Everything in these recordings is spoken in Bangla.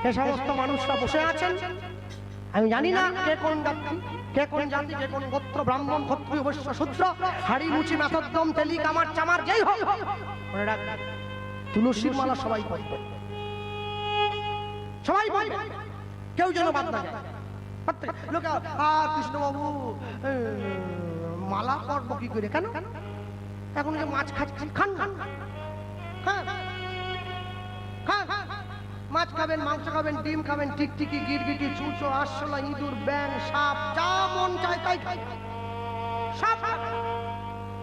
এ সমস্ত মানুষরা বসে আছেন। আমি জানি না কে কোন জাতি, কে কোন জাতি, কে কোন গোত্র, ব্রাহ্মণ, ক্ষত্রিয়, বৈশ্য, শূদ্র, হাড়ি মুচি, মাথরদম, তেলি, কামার, চামার, যেই হোক, মনে রাখবে তুলসীর মালা সবাই পড়বে, সবাই পড়বে, কেউ যেন বাদ না যায়। লোকে কৃষ্ণবাবু মালা পড়বো কি করে? কেন? এখন যে মাছ খাচ্ছেন, খান খান খান, মাছ খাবেন, মাংস খাবেন, ডিম খাবেন, টিকটিকি, গিরগিটি, চুঁচো, আরশোলা, ইঁদুর, ব্যাঙ, সাপ, যা মন চায় তাই খাই, সব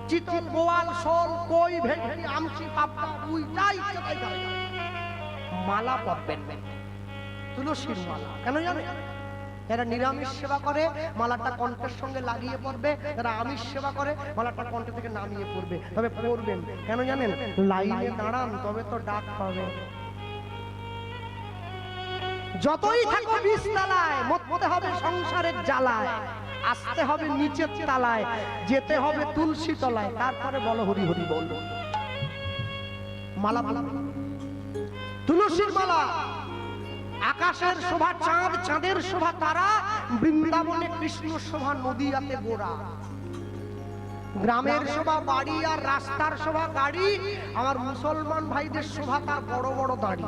চিতল, বোয়াল, শোল, কই, ভেটকি, আমচি, পাবদা, রুই, যা ইচ্ছে তাই খাই। মালা পরবেন, তুলসীর মালা। কেন জানেন? যারা নিরামিষ সেবা করে মালাটা কণ্ঠের সঙ্গে লাগিয়ে পড়বে, যারা আমিষ সেবা করে মালাটা কণ্ঠ থেকে নামিয়ে পড়বে। তবে পড়বেন কেন জানেন? লাইনে দাঁড়ান তবে তো ডাক পাবে। যতই থাকো 20 তলায়, মরতে হবে সংসারের জ্বালায়, আসতে হবে নিচের তলায়, যেতে হবে তুলসী তলায়, তারপরে বলো হরি হরি বল। মালা মালা, তুলসীর মালা। আকাশের শোভা চাঁদ, চাঁদের শোভা তারা, বৃন্দাবনে কৃষ্ণ শোভা নদীয়াতে গোরা। গ্রামের শোভা বাড়ি আর রাস্তার শোভা গাড়ি, আমার মুসলমান ভাইদের শোভা তার বড় বড় দাড়ি।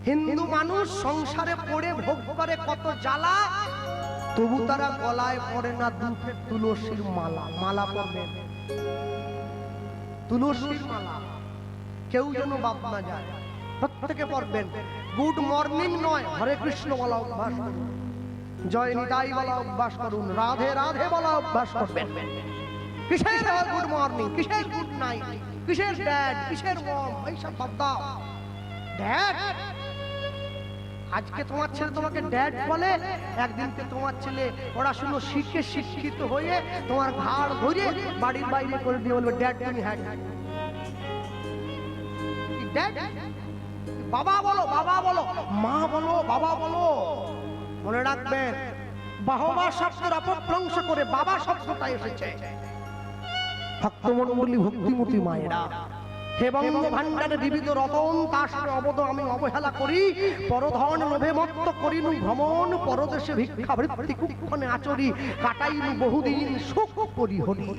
হিন্দু মানুষ সংসারে পড়ে ভোগ করে কত জ্বালা, তবু তারা গলায় পড়ে না দুধের তুলসীর মালা। মালা পড়বেন, তুলসীর মালা, কেউ যেন বাদ না যায়, প্রত্যেকে পড়বেন। গুড মর্নিং নয়, হরে কৃষ্ণ বলা অভ্যাস করুন, জয় নিতাই বলা অভ্যাস করুন, রাধে রাধে বলা অভ্যাস করবেন। কিসের গুড মর্নিং, কিসের গুড নাইট, কিসের ড্যাড, কিসের মম, এইসব বাদ দাও। ড্যাড, আজকে তোমার ছেলে তোমাকে ড্যাড বলে, একদিনকে তোমার ছেলে পড়াশুনো শিখে শিক্ষিত হয়ে তোমার ঘাড় ধরে বাড়ির বাইরে করে দিয়ে বলবে ড্যাড তুমি হ্যাঁ ড্যাড। বাবা বলো, বাবা বলো, মা বলো, বাবা বলো। মনে রাখবেন বাহবা শব্দের অপভ্রংশ করে বাবা শব্দটা এসেছে। ভক্তমণ্ডলী, ভক্তিমতী মায়েরা, হে বঙ্গ ভাণ্ডারে বিবিধ রতন, তার অবদ আমি অবহেলা করি, পরধন লোভে মত্ত করিনু ভ্রমণ, পরদেশে ভিক্ষাবৃত্তি কুক্ষণে আচরি, কাটাইনু বহুদিন সুখ করি হরি।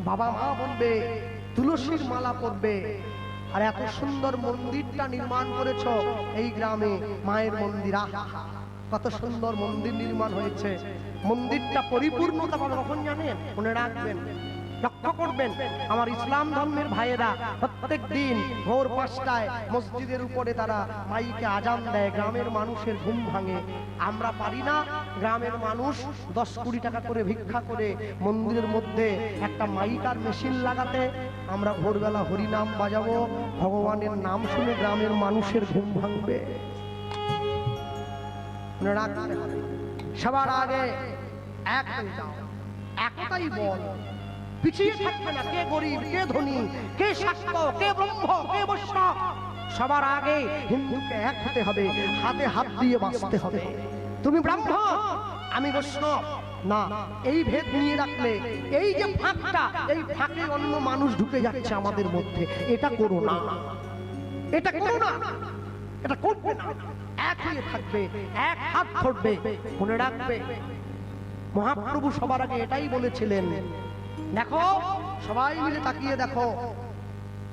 বাবা মা বলবে, তুলসীর মালা পরবে। আর এত সুন্দর মন্দিরটা নির্মাণ করেছ এই গ্রামে, মায়ের মন্দির, কত সুন্দর মন্দির নির্মাণ হয়েছে। মন্দিরটা পরিপূর্ণতা পাবে কখন জানেন? মনে রাখবেন, লক্ষ্য করবেন, আমার ইসলাম ধর্মের ভাইয়েরা প্রত্যেক দিন ভোর 5টায় মসজিদের উপরে তারা মাইকে আজান দেয়, গ্রামের মানুষের ঘুম ভাঙে। আমরা পারি না, গ্রামের মানুষ 10-20 টাকা করে ভিক্ষা করে মন্দিরের মধ্যে একটা মাইকার মেশিন লাগাতে, আমরা ভোরবেলা হরিনাম বাজাবো, ভগবানের নাম শুনে গ্রামের মানুষের ঘুম ভাঙবে। সবার আগে এক হয়ে যাও, একটাই বল, পিছিয়ে থাকবে না। কে গরিব, কে ধনী, কে শাক্ত, কে ব্রহ্ম, কে বৈশ্য, সবার আগে হিন্দুকে এক হতে হবে, হাতে হাত দিয়ে বাঁচতে হবে। তুমি ব্রাহ্মণ, আমি বৈষ্ণব না, এই ভেদ নিয়ে রাখলে এই যে ফাঁকটা, এই ফাঁকে অন্য মানুষ ঢুকে যাচ্ছে আমাদের মধ্যে, এটা করো না, এটা করো না, এটা করবে না। এক হয়ে থাকবে, এক হাত ধরবে। মনে রাখবে মহাপ্রভু সবার আগে এটাই বলেছিলেন। দেখো সবাই মিলে তাকিয়ে দেখো,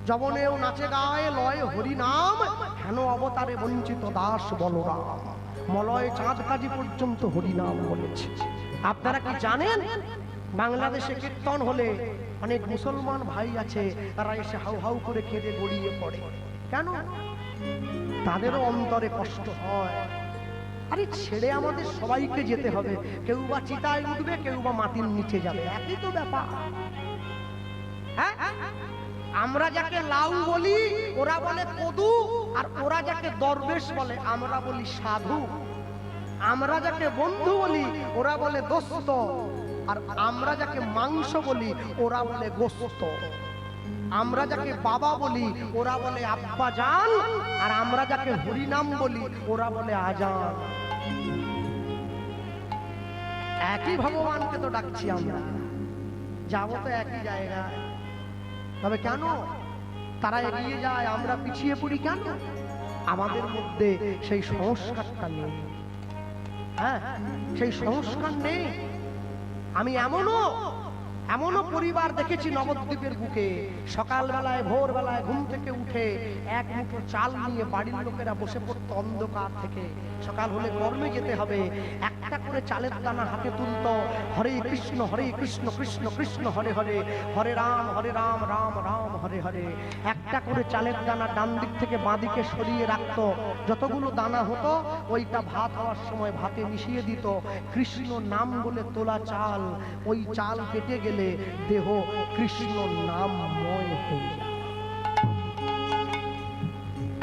যবনেও নাচে গায়ে লয় হরি নাম, হেন অবতারে বঞ্চিত দাস বলরাম, মলয় চাঁদ কাজী পর্যন্ত হরি নাম বলেছে। আপনারা কি জানেন বাংলাদেশে কীর্তন হলে অনেক মুসলমান ভাই আছে, তারা এসে হাউ হাউ করে কেঁদে গড়িয়ে পড়ে। কেন? তাদেরও অন্তরে কষ্ট হয়। আরে ছেড়ে আমাদের সবাইকে যেতে হবে, কেউ বা চিতায় উঠবে, কেউ বা মাটির নিচে যাবে, একই তো ব্যাপার। হ্যাঁ, আমরা যাকে লাউ বলি ওরা বলে কদু, আর ওরা যাকে দরবেশ বলে আমরা বলি সাধু। আমরা যাকে বন্ধু বলি ওরা বলে দোস্ত, আর আমরা যাকে মাংস বলি ওরা বলে গোস্ত। আমরা যাকে বাবা বলি ওরা বলে আব্বা জান, আর আমরা যাকে হরিনাম বলি ওরা বলে আজান। একই ভগবানকে তো ডাকছি আমরা, যাবো তো একই জায়গায়। তবে কেন? তারা এগিয়ে যায়, আমরা পিছিয়ে পড়ি কেন? আমাদের মধ্যে সেই সংস্কারটা নেই। হ্যাঁ, সেই সংস্কার নেই। আমি এমনও পরিবার দেখেছি নবদ্বীপের বুকে, সকালবেলায় ভোরবেলায় ঘুম থেকে উঠে এক মুঠো চাল নিয়ে বাড়ির লোকেরা বসে পড়তো অন্ধকার থেকে। সকাল হলে কর্মে যেতে হবে, একটা করে চালের দানা হাতে তুলতো, হরে কৃষ্ণ কৃষ্ণ কৃষ্ণ হরে হরে, হরে রাম রাম রাম হরে হরে। একটা করে চালের দানা ডান দিক থেকে বাঁ দিকে সরিয়ে রাখতো, যতগুলো দানা হতো ওইটা ভাত হওয়ার সময় ভাতে মিশিয়ে দিত। কৃষ্ণ নাম বলে তোলা চাল, ওই চাল পেটে গেলে দেহ কৃষ্ণ নামময় হয়ে যায়।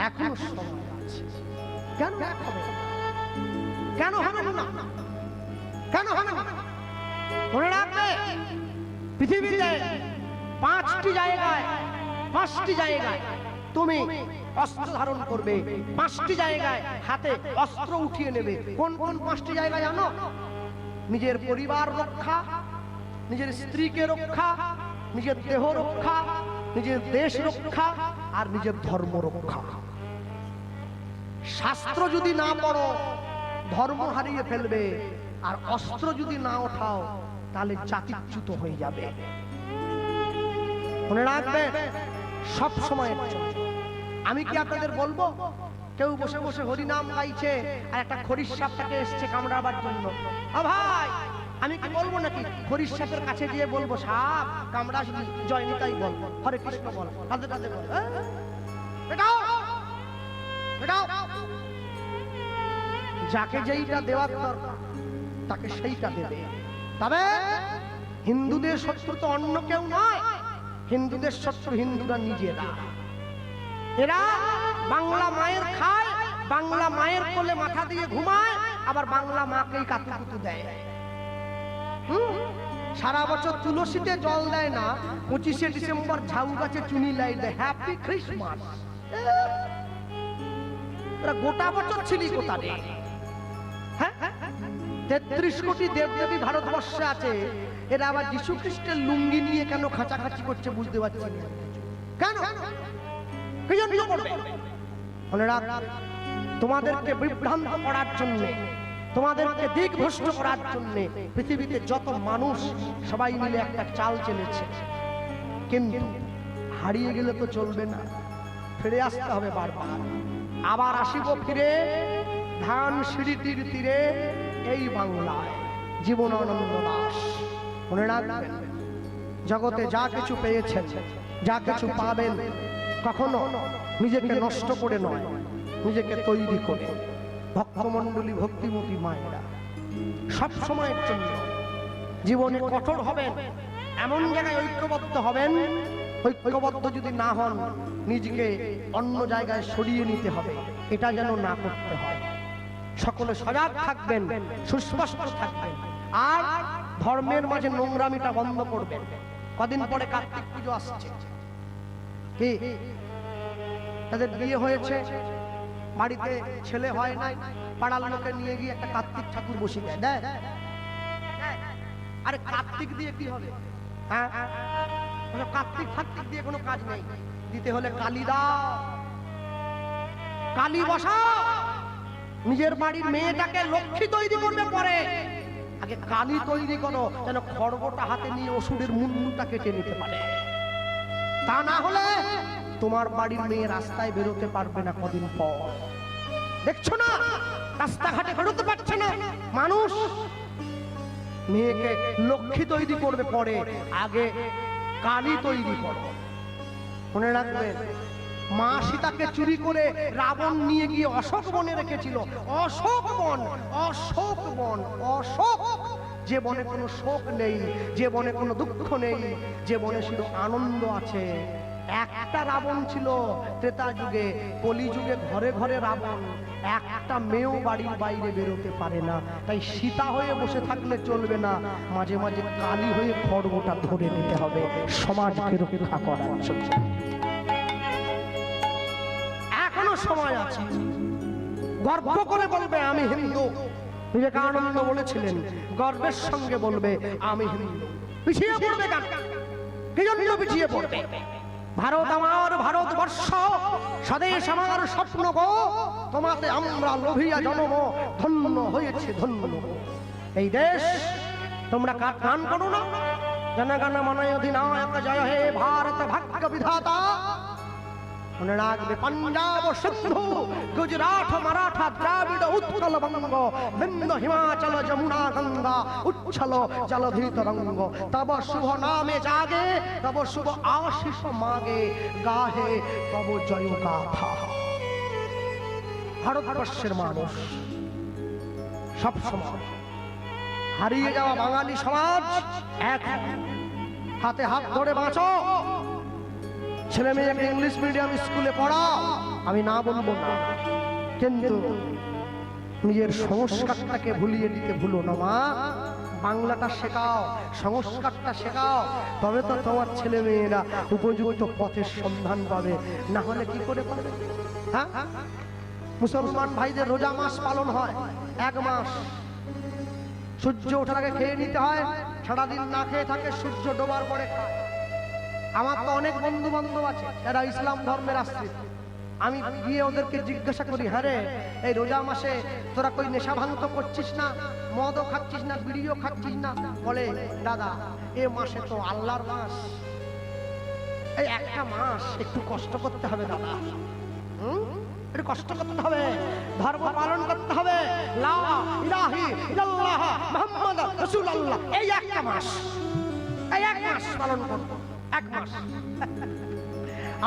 এখনো সময় আছে। কেন হবে? কেন হবে না? কেন হবে না? মনে রাখবে, পৃথিবীতে পাঁচটি জায়গায় তুমি অস্ত্র ধারণ করবে, পাঁচটি জায়গায় হাতে অস্ত্র উঠিয়ে নেবে। কোন কোন পাঁচটি জায়গা জানো? নিজের পরিবার রক্ষা, নিজের স্ত্রীকে রক্ষা, নিজের দেহ রক্ষা, নিজের দেশ রক্ষা, আর নিজের ধর্ম রক্ষা। শাস্ত্র যদি না পড়ো ধর্ম হারিয়ে ফেলবে, আর অস্ত্র যদি না ওঠাও তাহলে জাতিচ্যুত হয়ে যাবে। মনে রাখবে সব সময়। আমি কি আপনাদের বলবো কেউ বসে বসে হরিনাম গাইছে আর একটা খরিশ সাপ তাকে এসছে কামড়াবার জন্য? ভাই, আমি কি বলবো নাকি খরিশ সাপের কাছে গিয়ে বলবো সাপ কামড়াসনি, জয় নিতাই বল, হরে কৃষ্ণ বল, রাধে রাধে বল? যাকে যেইটা দেওয়ার দরকার তাকে সেইটা দেবে। তবে হিন্দুদের শত্রু তো অন্য কেউ নয়, হিন্দুদের শত্রু হিন্দুরা নিজেরা। এরা বাংলা মায়ের খায়, বাংলা মায়ের কোলে মাথা দিয়ে ঘুমায়, আবার বাংলা মাকেই কাতুকুতু দেয়। সারা বছর তুলসীতে জল দেয় না, 25শে ডিসেম্বর ঝাউ গাছে চুনি লাই দেয়, হ্যাপি ক্রিসমাস। গোটা বছর ছিলি কোথায়? 33 কোটি দেবদেবী ভারতবর্ষে আছে, এরা আবার যীশু খ্রিস্টের লুঙ্গি নিয়ে কেন খাঁচাখাঁচি করছে বুঝতে পারছি না। কেন? তোমাদেরকে বিভ্রান্ত করার জন্য, তোমাদেরকে দিকভ্রষ্ট করার জন্য পৃথিবীতে যত মানুষ সবাই মিলে একটা চাল চেলেছে। কিন্তু হারিয়ে গেলে তো চলবে না, ফিরে আসতে হবে বারবার। আবার আসিব ফিরে ধান সিঁড়িটির তীরে, এই বাংলায় জীবনানন্দ দাস। মনে রাখবেন, জগতে যা কিছু পেয়েছেন, যা কিছু পাবেন, কখনো নিজেকে নষ্ট করে নয়, নিজেকে তৈরি করে। ভক্তমণ্ডলী, ভক্তিমতী মায়েরা সব সময়ের জন্য জীবনে কঠোর হবেন, এমন জায়গায় ঐক্যবদ্ধ হবেন। ঐক্যবদ্ধ যদি না হন, নিজেকে অন্য জায়গায় সরিয়ে নিতে হবে, এটা যেন না করতে হয়। সকলে সজাগ থাকবেন, সুস্পষ্ট থাকবেন, আর ধর্মের মাঝে নোংরামিটা বন্ধ করবেন। কদিন পরে কার্তিক পুজো আসছে, কি তাদের বিয়ে হয়েছে, বাড়িতে ছেলে হয় নাই, পাড়ার লোকে নিয়ে গিয়ে একটা কার্তিক ঠাকুর বসিয়ে দেয়। আরে কার্তিক দিয়ে কি হবে? হ্যাঁ, কার্তিক ফার্তিক দিয়ে কোনো কাজ নেই। দিতে হলে কালী দাও, কালী বসাও। নিজের বাড়ির মেয়েটাকে লক্ষ্মী তৈরি করবে পরে, আগে কালী তৈরি করো, যেন খড়গটা হাতে নিয়ে অসুরের মুন্ডুটা কেটে নিতে পারে। তা না হলে তোমার বাড়ির মেয়ে রাস্তায় বেরোতে পারবে না কদিন পর। দেখছো না, রাস্তাঘাটে বেরোতে পারছে না মানুষ। মেয়েকে লক্ষ্মী তৈরি করবে পরে, আগে কালী তৈরি করো। মনে রাখবেন, মা সীতাকে চুরি করে রাবণ নিয়ে গিয়ে অশোক বনে রেখেছিল। অশোক বন, অশোক বন, অশোক, যে বনে কোনো শোক নেই, যে বনে কোনো দুঃখ নেই, যে বনে শুধু আনন্দ আছে। একটা রাবণ ছিল ত্রেতা যুগে, কলি যুগে ঘরে ঘরে রাবণ। একটা মেয়েও বাড়ির বাইরে বেরোতে পারে না। তাই সীতা হয়ে বসে থাকলে চলবে না, মাঝে মাঝে কালী হয়ে খড়গটা ধরে নিতে হবে সমাজকে রক্ষা করার জন্য। এখনো সময় আছে, গর্ব করে বলবে আমি হিন্দু। নিজেকে আনন্দ বলেছিলেন, গর্বের সঙ্গে বলবে আমি হিন্দু। পিছিয়ে পড়বে কেন? কি জন্য পিছিয়ে পড়বে? ভারত আমার ভারতবর্ষ, স্বদেশ আমার স্বপ্ন গো, তোমাতে আমরা লোভিয়া জন্ম, ধন্য হয়েছে ধন্য। এই দেশ তোমরা গান করো না, জনগণ মন অধিনায়ক জয় হে ভারত ভাগ্য বিধাতা। মনে রাখবে পাঞ্জাব সিন্ধু গুজরাট মারাঠা দ্রাবিড় উৎকল বঙ্গ, বিন্দ হিমাচল যমুনা গঙ্গা উচ্ছল জলধি তরঙ্গ। তব শুভ নামে জাগে, তব শুভ আশিস মাগে, গাহে তব জয় গাথা। ভারতবর্ষের মানুষ সব সময় হারিয়ে যাওয়া বাঙালি সমাজ এক, হাতে হাত ধরে বাঁচো। ছেলে মেয়েকে ইংলিশ মিডিয়াম স্কুলে পড়াও, আমি না বলবো না, কিন্তু নিজের সংস্কারটাকে ভুলিয়ে দিতে ভুলো না মা। বাংলাটা শেখাও, সংস্কারটা শেখাও, তবে তো তোমার ছেলে মেয়েরা উপযুক্ত পথের সন্ধান পাবে, না হলে কি করে পাবে? হ্যাঁ, মুসলমান ভাইদের রোজা মাস পালন হয় 1 মাস, সূর্য ওঠার আগে খেয়ে নিতে হয়, সারাদিন না খেয়ে থাকে, সূর্য ডোবার পরে খায়। আমার তো অনেক বন্ধু বান্ধব আছে যারা ইসলাম ধর্মের আশ্রিত। আমি গিয়ে ওদেরকে জিজ্ঞাসা করি, হ্যাঁ রে, এই রোজা মাসে তোরা কই নেশা ভাঙ তো করছিস না, মদও খাচ্ছিস না, বিড়িও খাচ্ছিস না? বলে, দাদা এ মাসে তো আল্লাহর মাস, এই একটা মাস একটু কষ্ট করতে হবে দাদা, একটু কষ্ট করতে হবে, ধর্ম পালন করতে হবে, লা ইলাহা ইল্লাল্লাহ মুহাম্মদ রাসূলুল্লাহ, এই একটা মাস, এই 1 মাস পালন করতে, 1 মাস।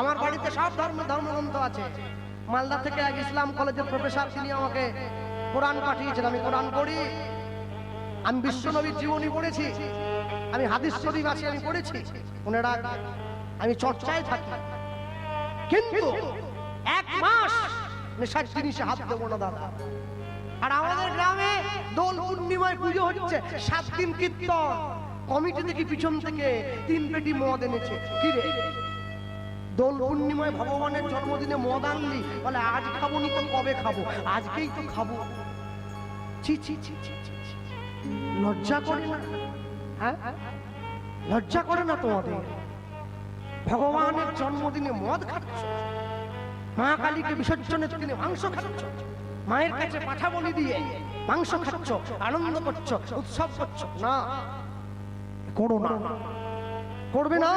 আমার বাড়িতে সব ধর্মগ্রন্থ আছে। মালদা থেকে এক ইসলাম কলেজের প্রফেসর, তিনি আমাকে কোরআন পাঠিয়েছেন, আমি কোরআন পড়ি, আমি বিশ্বনবীর জীবনী পড়েছি, আমি হাদিস শরীফ আছে আমি পড়েছি। ওনারা আমি চর্চায় থাকি, কিন্তু 1 মাস নেশার জিনিসে হাত দেবো না দাদা। আর আমাদের গ্রামে দোল পূর্ণিমায় পুজো হচ্ছে, 7 দিন কীর্তন, কমিটি থেকে পিছন থেকে 3 পেটি মদ এনেছে। কি রে, দোল পূর্ণিমায় ভগবানের জন্মদিনে মদ আনলি? বলে আজ খাবো নি তো কবে খাবো, আজকেই তো খাবো। ছি ছি ছি ছি, লজ্জা করে না? হ্যাঁ, লজ্জা করে না তোমাদের? ভগবানের জন্মদিনে মদ খাচ্ছ, মা কালীকে বিসর্জনের দিনে মাংস খাচ্ছ, মায়ের কাছে পাঠা বলি দিয়ে মাংস খাচ্ছ, আনন্দ করছো, উৎসব করছো। না, করো না, করবে না।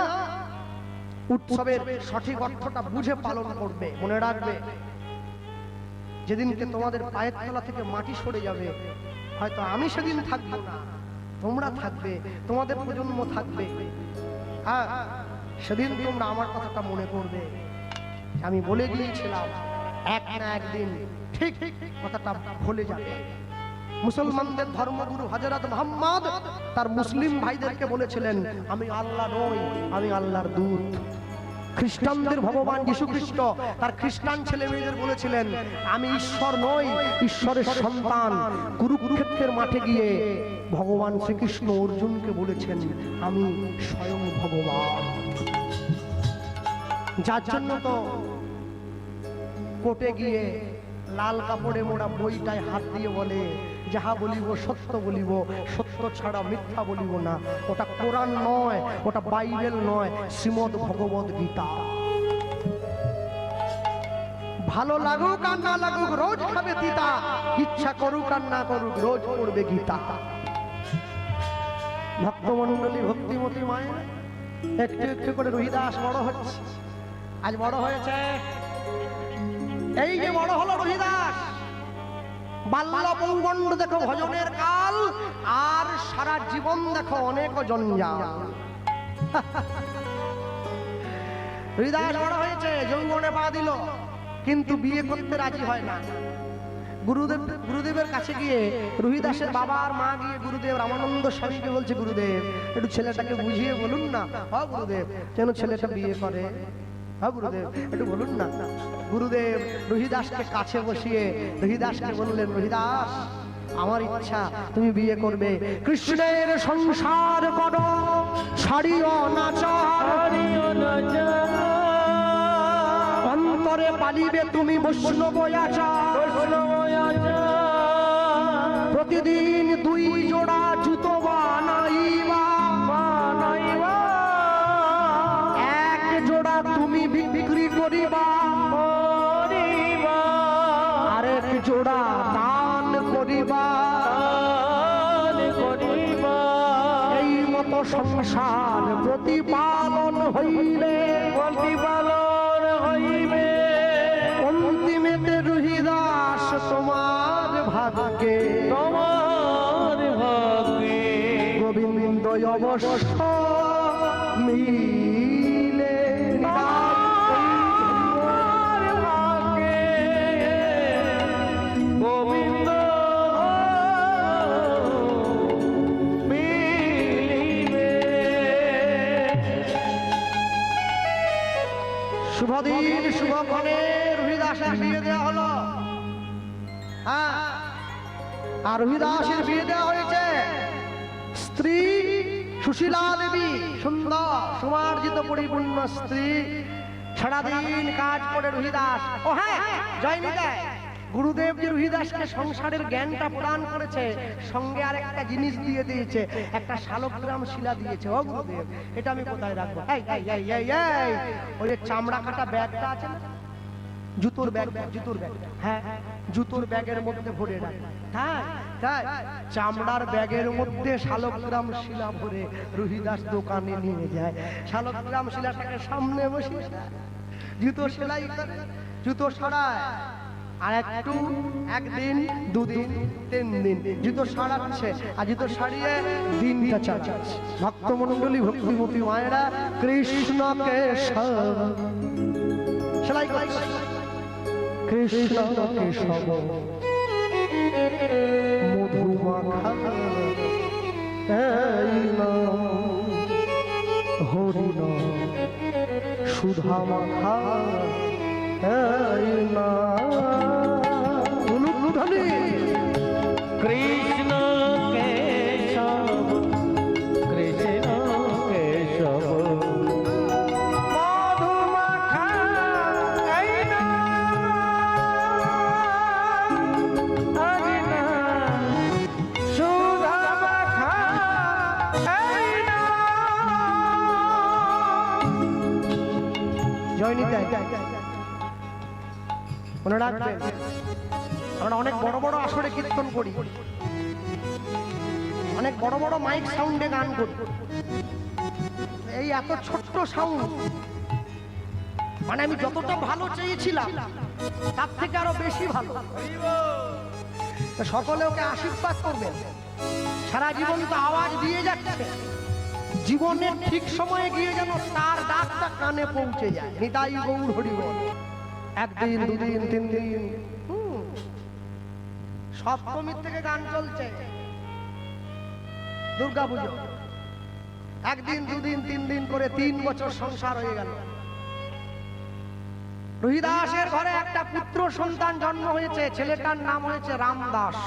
উৎসবের সঠিক অর্থটা বুঝে পালন করবে। মনে রাখবে, যেদিনকে তোমাদের পায়ের তলা থেকে মাটি সরে যাবে, হয়তো আমি সেদিন থাকবো না, তোমরা থাকবে, তোমাদের প্রজন্ম থাকবে। হ্যাঁ, সেদিন তোমরা আমার কথাটা মনে করবে। আমি বলে দিয়েছিলাম, এক না একদিন ঠিক কথাটা ভুলে যাবে। মুসলমানদের ধর্মগুরু হযরত মুহাম্মদ তার মুসলিম ভাইদেরকে বলেছিলেন, আমি আল্লাহ নই, আমি আল্লাহর দূত। খ্রিস্টানদের ভগবান যীশু খ্রিস্ট তার খ্রিস্টান ছেলে মেয়েদের বলেছিলেন, আমি ঈশ্বর নই, ঈশ্বরের সন্তান। কুরুক্ষেত্রের মাঠে গিয়ে ভগবান শ্রীকৃষ্ণ অর্জুনকে বলেছেন, আমি স্বয়ং ভগবান। যার জন্য তো কোর্টে গিয়ে লাল কাপড়ে মোড়া বইটায় হাত দিয়ে বলে, যাহা বলিব সত্য বলিব, সত্য ছাড়া মিথ্যা বলিব না। ওটা কোরআন নয়, ওটা বাইবেল নয়, শ্রীমদ ভগবদ গীতা। ভালো লাগুক আর না লাগুক রোজ খাবে তিতা, ইচ্ছা করুক আর না করুক রোজ পড়বে গীতা। ভক্তমন্ডলী, ভক্তিমতী মায়ের একটু একটু করে রুহিদাস বড় হচ্ছে। আজ বড় হয়েছে, এই যে বড় হলো রুহিদাস, বাল্য পৌগণ্ড দেখো ভজনের কাল, আর সারা জীবন দেখো অনেক জঞ্জাল। রুহিদাস বড় হয়েছে, যৌবনে পা দিল, কিন্তু বিয়ে করতে রাজি হয় না। গুরুদেবের কাছে গিয়ে রুহিদাসের বাবা আর মা গিয়ে গুরুদেব রামানন্দ স্বামীকে বলছে, গুরুদেব একটু ছেলেটাকে বুঝিয়ে বলুন না, হ্যাঁ গুরুদেব, যেন ছেলেটা বিয়ে করে, হ্যাঁ গুরুদেব একটু বলুন না। গুরুদেব রুহিদাসকে কাছে বসিয়ে রুহিদাসকে বললেন, রুহিদাস আমার ইচ্ছা তুমি বিয়ে করবে, কৃষ্ণের সংসার করো, ছাড়িও না অন্তরে পালিবে তুমি বৈষ্ণব আচার। প্রতিদিন 2 জোড়া জুতো বানাইবা, 1 জোড়া তুমি জোড়া দান করিবা, এই মতো সংসার প্রতিপালন হইলে অন্তিমেতে রহিদাস তোমার ভাগ্যে গোবিন্দ অবশ্য মিলে। গোবিন্দ মিলিবে। শুভদিন শুভক্ষণে রহিদাসের বিয়ে দেওয়া হলো। হ্যাঁ, আর রহিদাসের বিয়ে দেওয়া হয়েছে স্ত্রী সুশীলা দেবী, সুন্দর সুমার্জিত পরিপূর্ণ স্ত্রী। সারাদিন কাজ করে রহিদাস, ও হ্যাঁ জয়নি দেয়, গুরুদেব যে রহিদাসকে সংসারের জ্ঞানটা প্রদান করেছে, সঙ্গে আর একটা জিনিস দিয়ে দিয়েছে, একটা শালগ্রাম শিলা দিয়েছে। ও গুরুদেব, এটা আমি কোথায় রাখবো? ওই যে চামড়া কাটা ব্যাগটা আছে না, জুতোর ব্যাগ, জুতোর ব্যাগ, হ্যাঁ জুতোর ব্যাগের মধ্যে ভরে রাখবে। হ্যাঁ তাই চামড়ার ব্যাগের মধ্যে শালগ্রাম শিলা ভরে রহিদাস দোকানে নিয়ে যায়। শালগ্রাম শিলাটাকে সামনে বসে জুতো সেলাই করে, জুতো সরায়, আর একটু একদিন দুদিন তিন দিন জুতো সারাচ্ছে, আর জুতো সারিয়ে দিনটা চালাচ্ছে। ভক্তমণ্ডলী ভক্তিমতী মায়েরা কৃষ্ণকে সেলাই করছে, কৃষ্ণ কেশব মধুমাখা হরিণ সুধা মাখা কৃষ্ণ কেশব কৃষ্ণ কেশব মধুমাখা এই নাম সুধা মাখা এই নাম। জয়নি দেয় মনে রাখবেন, আমরা অনেক বড় বড় আসরে কীর্তন করি, অনেক বড় বড় মাইক সাউন্ডে গান করি, এই এত ছোট্ট সাউন্ড, মানে আমি যতটা ভালো চেয়েছিলাম তার থেকে আরো বেশি ভালো। সকলে ওকে আশীর্বাদ করবেন। সারা জীবন তো আওয়াজ দিয়ে যাচ্ছে, জীবনের ঠিক সময়ে গিয়ে যেন তার ডাকটা কানে পৌঁছে যায়। নিতাই গৌর হরি বল। একদিন দুদিন তিন দিন, সপ্তমীর থেকে গান চলছে, দুর্গা পুজো, একদিন দুদিন তিন দিন করে 3 বছর সংসার হয়ে গেল। রহিদাসের ঘরে একটা পুত্র সন্তান জন্ম হয়েছে, ছেলেটার নাম হয়েছে রামদাস।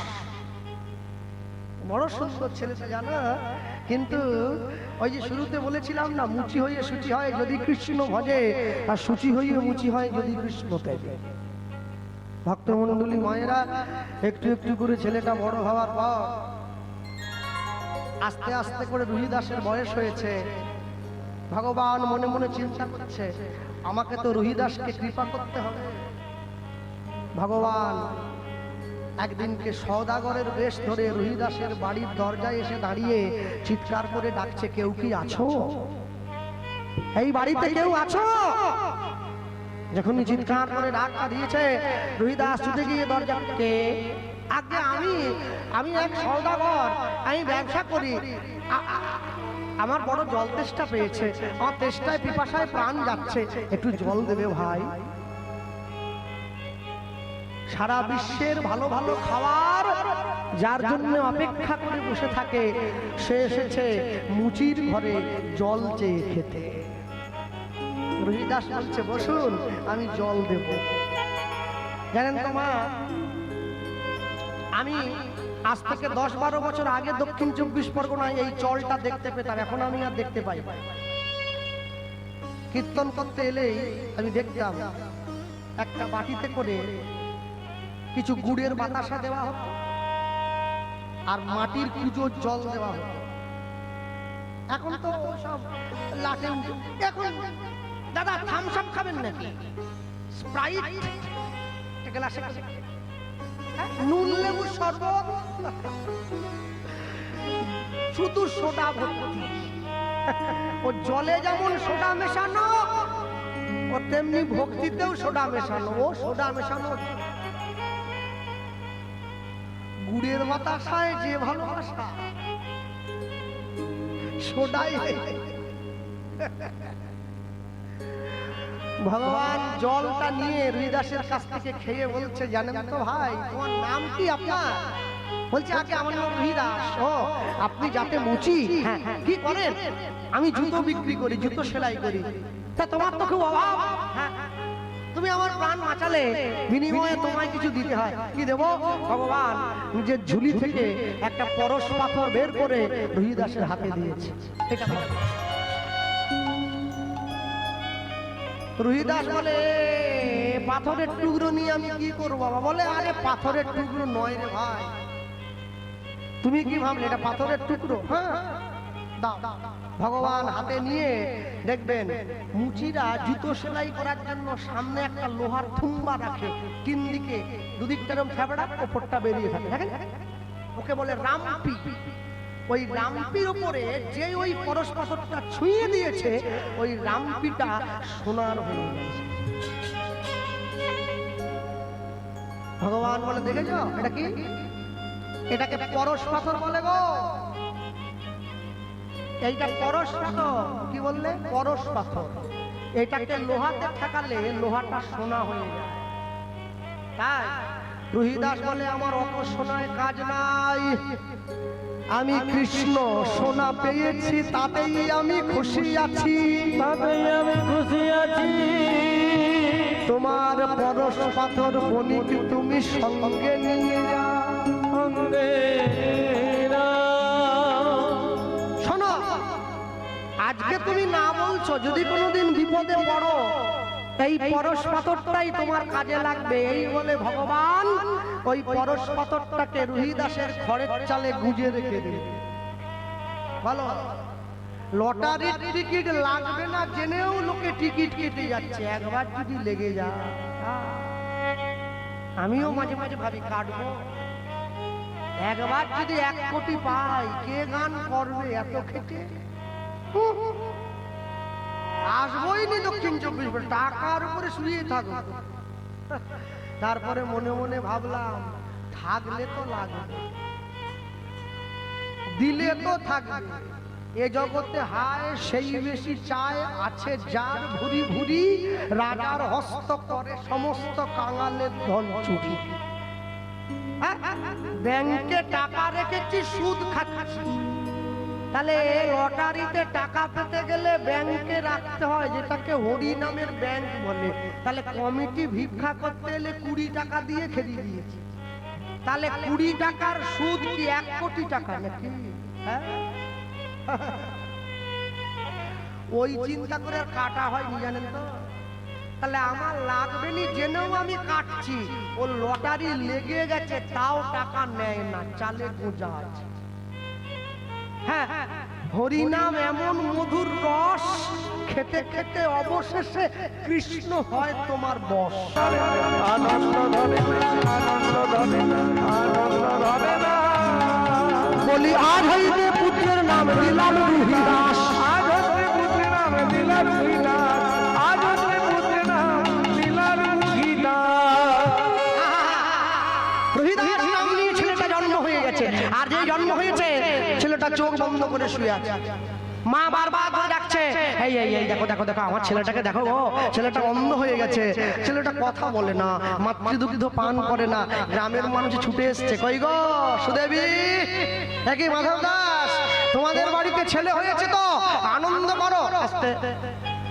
বড় সুন্দর ছেলেটা জানো, কিন্তু ওই যে শুরুতে বলেছিলাম না, মুচি হয়ে সূচি হয় যদি কৃষ্ণ ভজে, আর সূচি হয়ে মুচি হয় যদি কৃষ্ণ ত্যাগে। ভক্তমণ্ডলী মায়েরা একটু একটু করে ছেলেটা বড় হওয়ার পর আস্তে আস্তে করে রহিদাসের বয়স হয়েছে। ভগবান মনে মনে চিন্তা করছে, আমাকে তো রহিদাসকে কৃপা করতে হবে। ভগবান একদিনকে সওদাগরের বেশ ধরে রহিদাসের বাড়ির দরজায় এসে দাঁড়িয়ে চিৎকার করে ডাকছে, কেউ কি আছো? এই বাড়িতে কেউ আছো? যখনই চিৎকার করে ডাকটা দিয়েছে, রহিদাস ছুটে গিয়ে দরজাকে, আগে আমি এক সওদাগর, আমি ব্যবসা করি, আমার বড় জল তেষ্টা পেয়েছে, আমার তেষ্টায় পিপাসায় প্রাণ যাচ্ছে, একটু জল দেবে ভাই। সারা বিশ্বের ভালো ভালো খাবার যার জন্য অপেক্ষা করে বসে থাকে, সে এসেছে মুচির ঘরে জল চেয়ে খেতে। রহিদাস বলছে, বসুন, আমি জল দেব। জানেন তো মা, আমি আজ থেকে 10-12 বছর আগে দক্ষিণ 24 পরগনায় এই চলটা দেখতে পেতাম, এখন আমি আর দেখতে পাই। কীর্তন করতে এলেই আমি দেখতাম একটা বাটিতে করে কিছু গুড়ের বাতাসা দেওয়া হতো আর মাটির পুজোর জল দেওয়া হতো। এখন তো সব লাটে। এখন দাদা থামস আপ খাবেন নাকি? স্প্রাইট গ্লাসে নুন লেবু শরবত, শুধু সোডা ভর্তি। ও জলে যেমন সোডা মেশানো, ও তেমনি ভক্তিতেও সোডা মেশানো। ও সোডা মেশানো গুড়ের বাতাসায় যে ভালোবাসা, সোডাই। ভগবান জলটা নিয়ে হরিদাসের কাছ থেকে খেয়ে বলছে, জানেন তো ভাই, তোমার নাম কি আপনার? বলছে, আগে আমার নাম হরিদাস। ও, আপনি যাতে মুচি? হ্যাঁ। কি করেন? আমি জুতো বিক্রি করি, জুতো সেলাই করি। তা তোমার তো খুব অভাব। হ্যাঁ, তুমি আমার প্রাণ বাঁচালে, বিনিময়ে তোমায় কিছু দিতে হয়। কি দেব? ভগবান নিজের ঝুলি থেকে একটা পরশ পাথর বের করে হরিদাসের হাতে দিয়েছে। এটা রুহিদাস বলে, পাথরের টুকরো নিয়ে আমি কি করবো বাবা? বলে, আরে পাথরের টুকরো নয় রে ভাই, তুমি কি ভাবলে এটা পাথরের টুকরো? হ্যাঁ, দাও। ভগবান হাতে নিয়ে দেখবেন, মুচিরা জুতো সেলাই করার জন্য সামনে একটা লোহার থুম্বা রাখে, তিন দিকে দুদিকটা এরকম ফেবড়া, ওপরটা বেরিয়ে থাকে, দেখেন? ওকে বলে রামপি। ওই রামপির উপরে যে ওই পরশ পাথরটা ছুঁয়ে দিয়েছে, ওই রামপিটা সোনার হয়ে গেছে। ভগবান বলে, দেখেছ এটা কি? এটাকে পরশ পাথর বলে গো। এইটা পরশ পাথর। কি বললে? পরশ পাথর। এটাকে লোহাতে ঠেকালে লোহাটা সোনা হয়ে যায়। তাই রুহিদাস বলে, আমার অত সোনায় কাজ নাই, আমি কৃষ্ণ সোনা পেয়েছি, তাতেই আমি খুশি আছি, তাতেই আমি খুশি আছি। তোমার পরশ পাথর বণিক তুমি সঙ্গে নিয়ে যাও। সঙ্গে শোনো, আজকে তুমি না বলছো, যদি কোনোদিন বিপদে পড়ো, এই পরশ পাথরটাই তোমার কাজে লাগবে। এই বলে ভগবান ওই পরশ পাথরটাকে রুহিদাসের খড়ের চালে গুজে রেখে দিল। ভালো, লটারির টিকিট লাগবে না জেনেও লোকে টিকিট কেটে যাচ্ছে, একবার যদি লেগে যায়। আমিও মাঝে মাঝে ভাবি, কাটবো। একবার যদি 1 কোটি পাই, কে গান করবে এত খেটে? আসবোই নি দক্ষিণ 24 ঘন্টা, টাকার উপরে শুয়ে থাকবো। তারপরে মনে মনে ভাবলাম, থাকলে তো লাগবে, দিলে তো থাকবে। এ জগতে হায় সেই বেশি চায়, আছে যার ভুরি ভুরি, রাজার হস্ত করে সমস্ত কাঙালের ধন চুরি। ব্যাংকে টাকা রেখেছি, সুদ খাচ্ছি। তাহলে লটারিতে টাকা পেতে গেলে ব্যাংকে রাখতে হয়, যেটাকে হরি নামের ব্যাংক বলে। তাহলে কমিটি ভিক্ষা করতে এলে 20 টাকা দিয়ে খেতে দিয়েছে। তাহলে 20 টাকার সুদ কি 1 কোটি টাকা নাকি? হ্যাঁ, ওই চিন্তা করে আর কাটা হয়নি, জানেন তো? তাহলে আমার লাগবে নি জেনেও আমি কাটছি। ও লটারি লেগে গেছে, তাও টাকা নেয় না, চালে গোজা আছে। হ্যাঁ, হরিনাম এমন মধুর রস, খেতে খেতে অবশেষে কৃষ্ণ হয় তোমার বশ। আনন্দ ধরে না, আনন্দ ধরে না, আনন্দ ধরে না। বলি, আজ হইতে পুত্রের নাম দিলাম রুহিদাস। আজ হতে পুত্রের নাম দিলাম রুহিদাস। আজ হতে পুত্রের নাম দিলাম রুহিদাস। রুহিদাস নাম নিয়ে ছেলেটা জন্ম হয়ে গেছে। আর যে জন্ম হয়েছে, ছেলেটা চোখ বন্ধ করে শুয়ে আছে। মা বারবার করে ডাকছে, এই এই এই দেখো দেখো দেখো, আমার ছেলেটাকে দেখো গো, ছেলেটা অন্ধ হয়ে গেছে, ছেলেটা কথা বলে না, মাতৃদুগ্ধ পান করে না। গ্রামের মানুষ ছুটে এসছে, কই গো সুদেবী, একই মাধব দাস, তোমাদের বাড়িতে ছেলে হয়েছে তো, আনন্দ করো। আস্তে,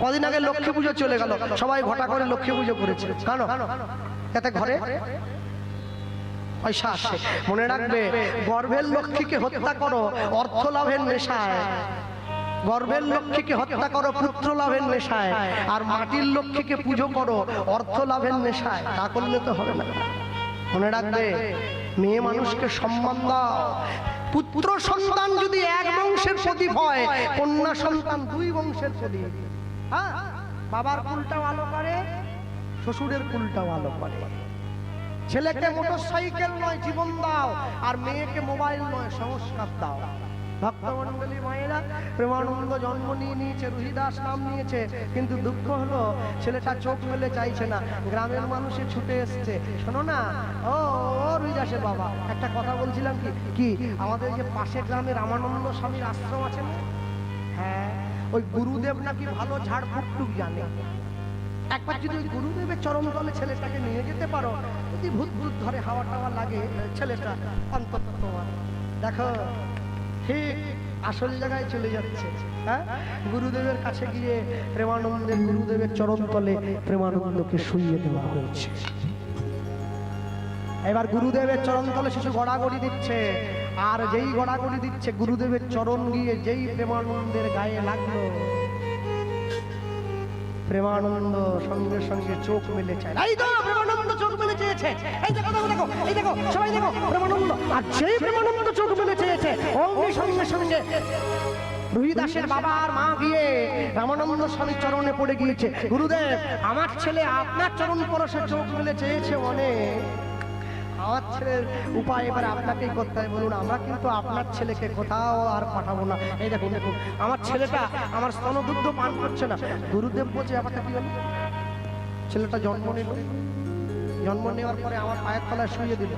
কদিন আগে লক্ষ্মী পুজো চলে গেল, সবাই ঘটা করে লক্ষ্মী পুজো করেছে। কেন? যাতে ঘরে পয়সা আসে। মনে রাখবে, গর্ভের লক্ষ্মীকে হত্যা করো অর্থ লাভের নেশায়, গর্ভের লক্ষ্মীকে হত্যা করো পুত্র লাভের নেশায়, আর মাটির লক্ষ্মীকে পুজো করো অর্থ লাভের নেশায়। তা করলে তো হবে না। মনে রাখবে, মেয়ে মানুষকে সম্মান দাও। পুত্র সন্তান যদি 1 বংশের প্রদীপ হয়, কন্যা সন্তান 2 বংশের প্রদীপ। হ্যাঁ, বাবার কুলটাও আলো করে, শ্বশুরের কুলটাও আলো করে। ছেলেকে মোটর সাইকেল নয় জীবন দাও, আর মেয়েকে মোবাইল নয় সংস্কার দাও। ভক্তমণ্ডলী মায়েরা, প্রেমানন্দ জন্ম নিয়ে নিয়েছে, রুহিদাস নাম নিয়েছে, কিন্তু দুঃখ হলো ছেলেটা চোখ মেলে চাইছে না। গ্রামের মানুষে ছুটে এসছে, শোনো না ও ও রুহিদাসের বাবা, একটা কথা বলছিলাম কি কি আমাদের যে পাশে গ্রামে রামানন্দ স্বামীর আশ্রম আছে না, হ্যাঁ ওই গুরুদেব নাকি ভালো ঝাড়ফুঁক জানে। একবার যদি ওই গুরুদেবের চরণ তলে ছেলেটাকে নিয়ে যেতে পারো, যদি ভূত ভূত ধরে হাওয়া টাওয়া লাগে, ছেলেটা অন্তত তোমার দেখো ঠিক আসল জায়গায় চলে যাচ্ছে। হ্যাঁ, গুরুদেবের কাছে গিয়ে প্রেমানন্দের গুরুদেবের চরণ তলে প্রেমানন্দকে শুইয়ে দেওয়া হয়েছে। এবার গুরুদেবের চরণ তলে শিশু গড়াগড়ি দিচ্ছে, আর যেই গড়াগড়ি দিচ্ছে গুরুদেবের চরণ গিয়ে যেই প্রেমানন্দের গায়ে লাগলো, প্রেমানন্দ সঙ্গে সঙ্গে চোখ মেলে চায়। এই তো প্রেমানন্দ চোখ মেলে চেয়েছে, এই দেখো দেখো দেখো, এই দেখো সবাই দেখো প্রেমানন্দ। আর যেই প্রেমানন্দ চোখ মেলে চেয়েছে অমনি সঙ্গে সঙ্গে রুহিদাসের বাবা আর মা গিয়ে রামানন্দ স্বামীর চরণে পড়ে গিয়েছে। গুরুদেব, আমার ছেলে আপনার চরণ পরশে চোখ মেলে চেয়েছে, অনেক আমার ছেলের উপায় এবার আপনাকেই করতে হবে, বলুন। আমরা কিন্তু আপনার ছেলেকে কোথাও আর পাঠাবো না। এই দেখুন দেখুন, আমার ছেলেটা আমার স্তনদুগ্ধ পান করছে না। গুরুদেব বলছে, ব্যাপারটা কি হলো? ছেলেটা জন্ম নিল, জন্ম নেওয়ার পরে আমার পায়ের তলায় শুয়ে দিল।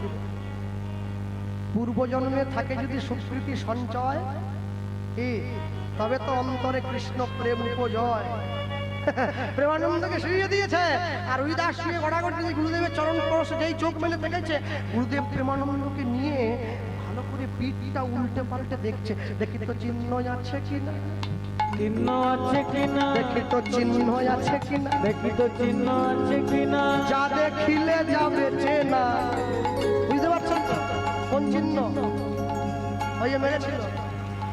পূর্বজন্মে থাকে যদি সুকৃতি সঞ্চয়, তবে তো অন্তরে কৃষ্ণ প্রেম উপজয়। প্রেমানন্দকে শুয়ে দিয়েছে, আর রুহিদাস শুয়ে গড়াগড়ি দিয়ে গুরুদেবের চরণ পরশে যেই চোখ মেলে দেখেছে, গুরুদেব প্রেমানন্দকে নিয়ে ভালো করে পিঠটা উল্টে পাল্টে দেখছে, দেখি তো চিহ্ন আছে কিনা, চিহ্ন আছে কিনা, দেখি তো চিহ্ন আছে কিনা, দেখি তো চিহ্ন আছে কিনা, যা দেখিলে যাবে চেনা। বুঝতে পারছেন তো কোন চিহ্ন? ওই যে মেরেছিল।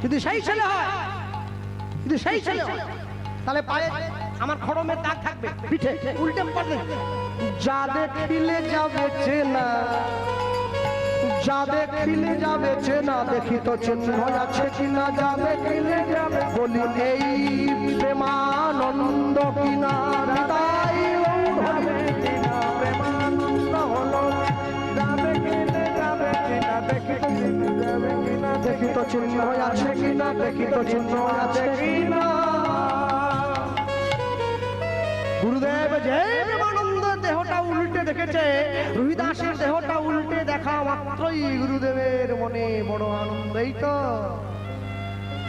যদি সেই ছেলে হয়, যদি সেই ছেলে হয়, তাহলে পায়ে আমার খড়মের দাগ থাকবে, পিঠে উল্টে পাল্টে যা দেখিলে যাবে চেনা, যা দেখিলে যাবে চেনা, দেখি তো চিহ্ন আছে কিনা, যা দেখিলে যাবে। বলি এই প্রেমানন্দ কিনা, তাই প্রেমানন্দ হলো, যা দেখিলে যাবে কিনা, দেখি তো যাবে কিনা, দেখি তো চিহ্ন আছে কিনা, দেখি তো চিহ্ন আছে কিনা। গুরুদেব যে প্রেমানন্দের দেহটা উল্টে দেখেছে, রুহিদাসের দেহটা উল্টে দেখা মাত্রই গুরুদেবের মনে বড় আনন্দ। এই তো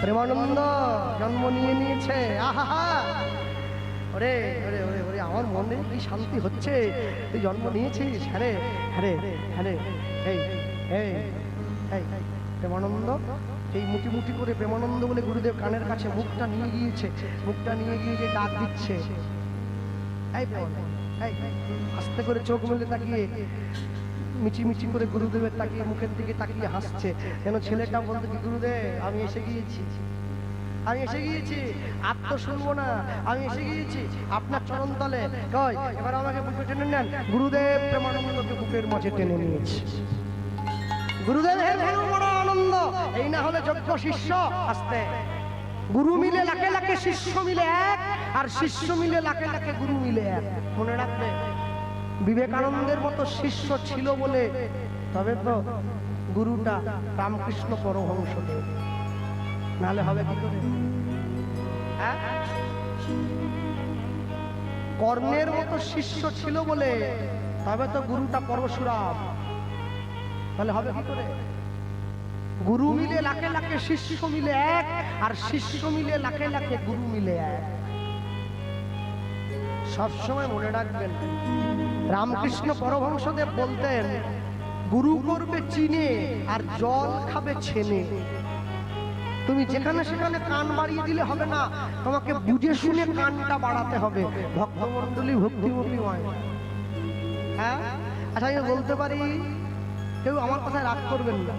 প্রেমানন্দ জন্ম নিয়ে নিয়েছে। আহা, ওরে ওরে ওরে ওরে, আমার মনে কি শান্তি হচ্ছে, তুই জন্ম নিয়েছিস। হ্যাঁ হ্যাঁ হ্যাঁ, এই এই এই প্রেমানন্দ, এই মুটি মুটি করে প্রেমানন্দ বলে গুরুদেব কানের কাছে মুখটা নিয়ে গিয়েছে, মুখটা নিয়ে গিয়ে যে ডাক দিচ্ছে, আস্তে করে চোখ মেলে তাকিয়ে মিচি মিচি করে গুরুদেবের তাকিয়ে মুখের দিকে তাকিয়ে হাসছে, যেন ছেলেটা বলতে কি, গুরুদেব আমি এসে গিয়েছি, আমি এসে গিয়েছি, আর তো শুনবো না, আমি এসে গিয়েছি আপনার চরণ তলে। কই এবার আমাকে বুকে টেনে নেন। গুরুদেব প্রেমানন্দকে বুকের মাঝে টেনে নিয়েছে। গুরুদেবের বড় আনন্দ, এই না হলে যোগ্য শিষ্য। আস্তে, গুরু মিলে লাখে লাখে শিষ্য মিলে এক, আর শিষ্য মিলে লাখে লাখে গুরু মিলে এক। মনে রাখবে, বিবেকানন্দের মতো শিষ্য ছিল বলে তবে তো গুরুটা রামকৃষ্ণ পরমহংসদেব, নাহলে হবে কি করে? হ্যাঁ, কর্ণের মতো শিষ্য ছিল বলে তবে তো গুরুটা পরশুরাম, তাহলে হবে কি করে? গুরু মিলে লাখে লাখে শিষ্য মিলে এক, আর শিষ্য মিলে লাখে লাখে গুরু মিলে এক। সবসময় মনে রাখবেন, রামকৃষ্ণ পরমহংসদেব বলতেন, গুরু করবে চিনে আর জল খাবে ছেনে। তুমি যেখানে সেখানে কান বাড়িয়ে দিলে হবে না, তোমাকে বুঝে শুনে কানটা বাড়াতে হবে। ভক্তমণ্ডলী, ভক্তিমতী হয়। হ্যাঁ, আচ্ছা আমি বলতে পারি, কেউ আমার কথায় রাগ করবেন না,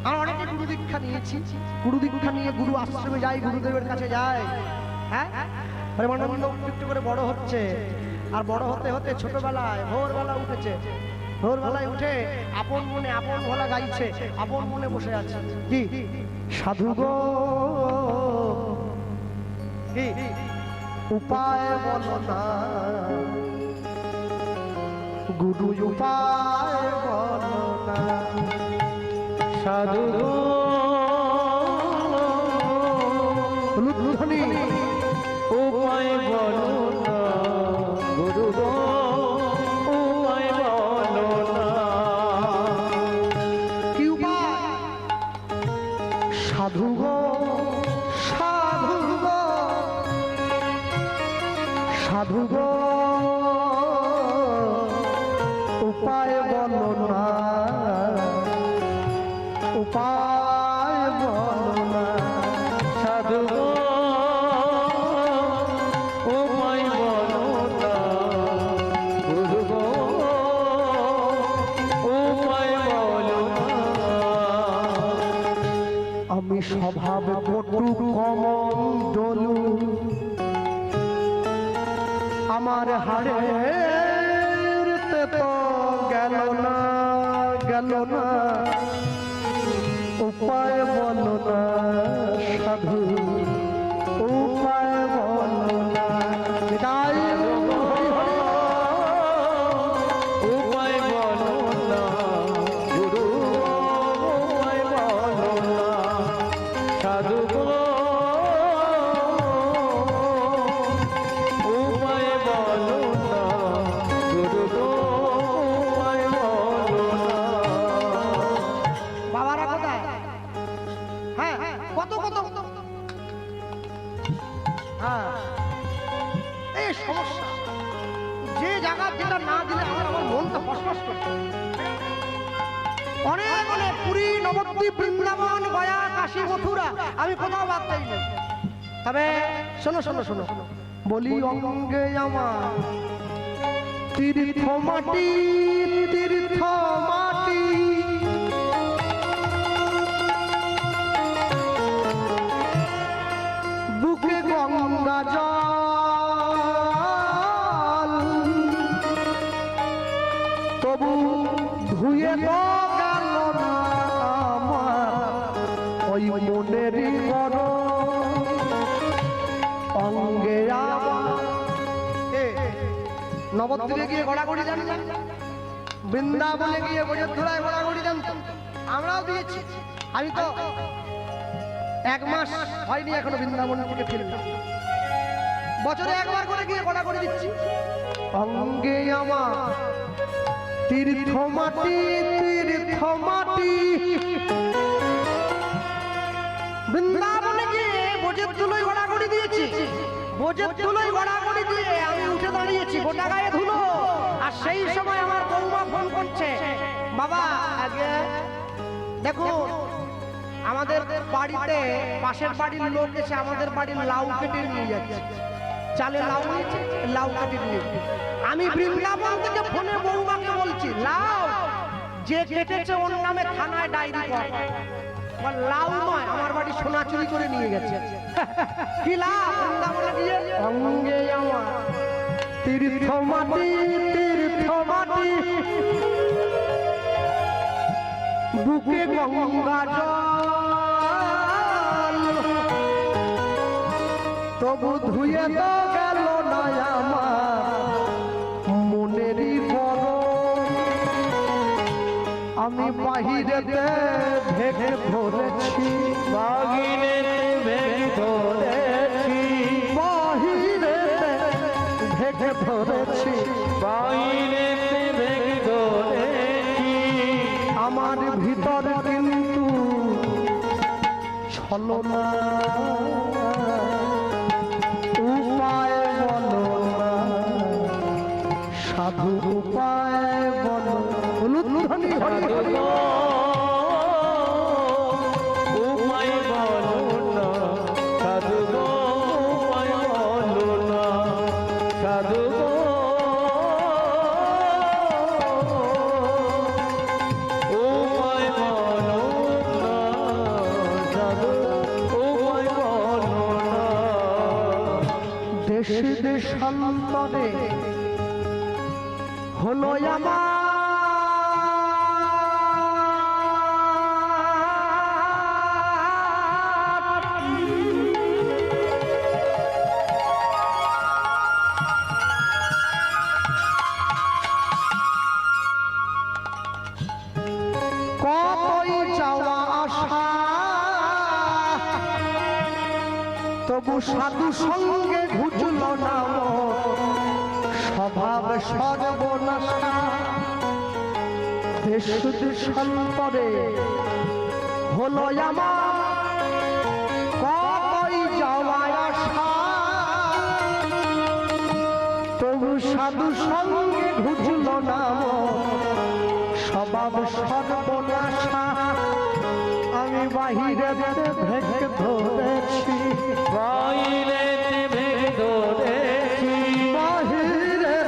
আমরা অনেকে গুরু দীক্ষা নিয়েছি, গুরু দীক্ষা নিয়ে গুরু আশ্রমে যাই, গুরুদেবের কাছে যাই। হ্যাঁ, প্রেমানন্দ একটু করে বড় হচ্ছে, আর বড় হতে হতে ছোটবেলায় ভোরবেলা উঠেছে, ভোরবেলায় উঠে আপন মনে আপন ভোলা গাইছে, আপন মনে বসে আছে। কি সাধু গো, কি উপায় বলো না, গুরু উপায় বলো না সাধু ধ্বনি উপায় বলো না গুরু গো উপায় বলো না কি উপায়? সাধু গো সাধু গো সাধু গো উপায় বলো না উপায় বলো না সাধু গো উপায় বলো না গুরু গো উপায় বলো না আমি স্বভাব পটু কমণ্ডলু আমার হাড়ের তো গেল না উপায় বলো না সাধু উপায় বলো না তাই উপায় বলো না গুরু উপায় বলো না সাধু গো উপায় বলো না গুরু গো উপায় বলো না বাবারা কোথায়? হ্যাঁ কত কত হ্যাঁ এই সমস্যা যে জায়গা যেটা না দিলে আমার মনটা ফসফস করছে। অনেক অনেক পুরী নবদ্বীপ বৃন্দাবন গয়া কাশী মথুরা আমি কোথাও বাদ পাই না। তবে শোনো শোনো শোনো বলি অঙ্গে আমার তীর্থ মাটি বুকে গঙ্গা জল তবু ধুয়ে তো গেল না আমার ওই মনেরই বড় অঙ্গে আমার। নবদ্বীপে গিয়ে গড়াগড়ি জান না, বৃন্দাবনে গিয়ে বজরধরায় গড়াগড়ি জানতো, আমরাও দিয়েছি। আমি তো 1 মাস হয়নি এখনো বৃন্দাবন থেকে ফিরলাম, বছরে একবার করে গিয়ে গড়াগড়ি দিচ্ছি। অঙ্গে আমার তীর্থ মাটি বৃন্দাবনে গিয়ে বোঝের তুলোয় গড়াগড়ি দিয়েছি, বোঝের তুলোয় গড়াগড়ি দিয়ে আমি উঠে দাঁড়িয়েছি, গোটা গায়ে ধুলো। আর সেই সময় আমার বৌমা ফোন করছে, বাবা আগে দেখো আমাদের বাড়িতে পাশের বাড়ির লোক এসে আমাদের বাড়ির লাউ কেটে নিয়ে যাচ্ছে, চালে লাউ নিয়েছে, লাউ কেটে নিয়ে। আমি বৃন্দাবন থেকে ফোনে বৌমাকে বলছি, লাউ যে কেটেছে ওর নামে থানায় ডায়েরি কর। লাউ নয়, আমার বাড়ি সোনা চুরি করে নিয়ে গেছে। কি লাভ? বৃন্দাবনে গিয়ে অঙ্গে আমার তীর্থ মাটি বুকে গঙ্গা জল তবু ধুয়ে তো গেল না আমার মনেরই বড়। আমি বাহিরেতে ভেঙে ধরেছি, বাগিনেতে ভেঙে ধরেছি, বাহিরেতে ভেঙে ধরেছি, বাহিনেতে ভেঙে ধরেছি। আমার ভিতর কিন্তু ছলনা। উপায় বলো না সাধু উপায় বলো। ধ্বনি হরি হরি। উপায় বলো না সাধু গো উপায় বলো না সাধু গো উপায় বলো না সাধু উপায় বলো না। দেশে দেশান্তরে হলো আমার তবু সাধু সঙ্গে ঘুচল না স্বভাব সর্বনাশা দেশ দেশান্তরে হলো আমার কই যাওয়ায় আশা তবু সাধু সঙ্গে ঘুচল না স্বভাব সর্বনাশা আমি বাহিরে ভেঙে ধরেছি বাইরে ভেঙে ধরেছি বাহিরে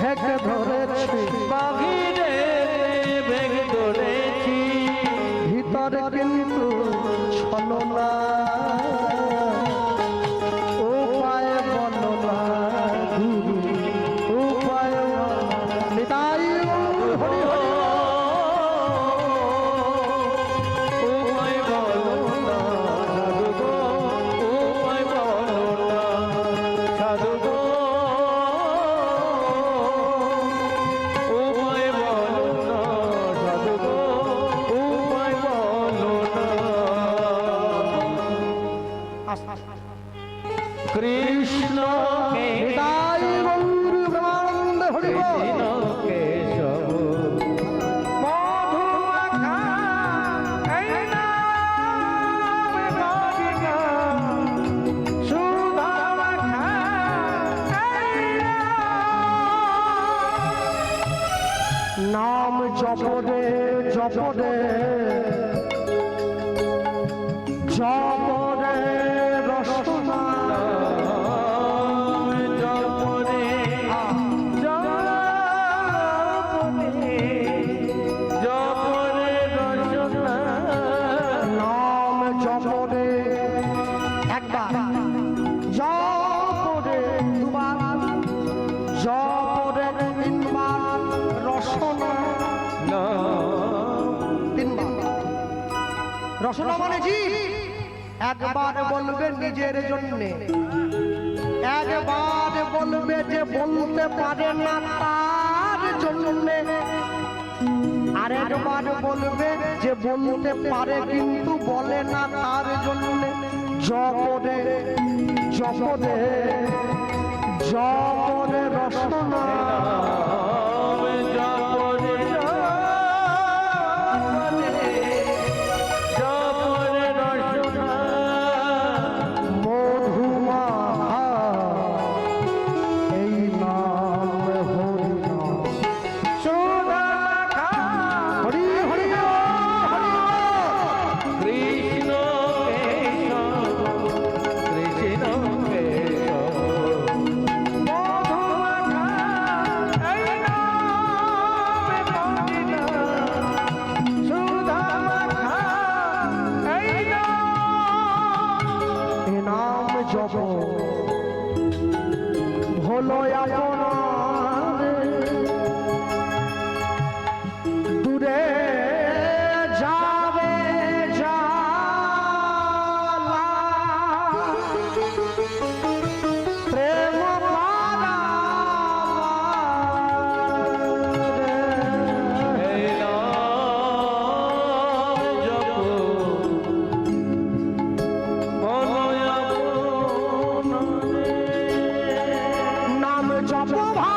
ভেঙে ধরেছি বাহিরে ভেঙে ধরেছি ভিতরে কিন্তু ছলনা উপায় বলো না গুরু উপায় নিতাই হরি হরি উপায় বলো না সাধু গো উপায় বলো না সাধু গো উপায় বলো না সাধু গো উপায় বলো না কৃষ্ণ নিতাই গৌর ব্রহ্মানন্দ হরি বল। কেশব মধু মাখা এই নাম রাধিকা সুধা মাখা এই নাম জপরে জপরে জপরে রসনা জপরে জপরে জপরে রচনা নাম জপরে একবার জপরে দুবার জপরে তিনবার রসনা তিনবার রসনা মানে জি একবার বলবে নিজের জন্যে একবার বলবে যে বলতে পারে না তার জন্যে আরেকবার বলবে যে বলতে পারে কিন্তু বলে না তার জন্যে জপরে জপরে জপরে রসনা জপরে জপরে রচনা মধুমাখা এই নাম হরি নাম সুধা মাখা হরি হরি হরি কৃষ্ণ কেশব কৃষ্ণ কেশব মধু মাখা এই নাম রাধিকা সুধা মাখা এই নাম এ নাম জপ হলো আপনার দূরে যাবে জালা প্রেম পারাবার। এই নাম জপ মনয় আপনারে নাম জপ ভাই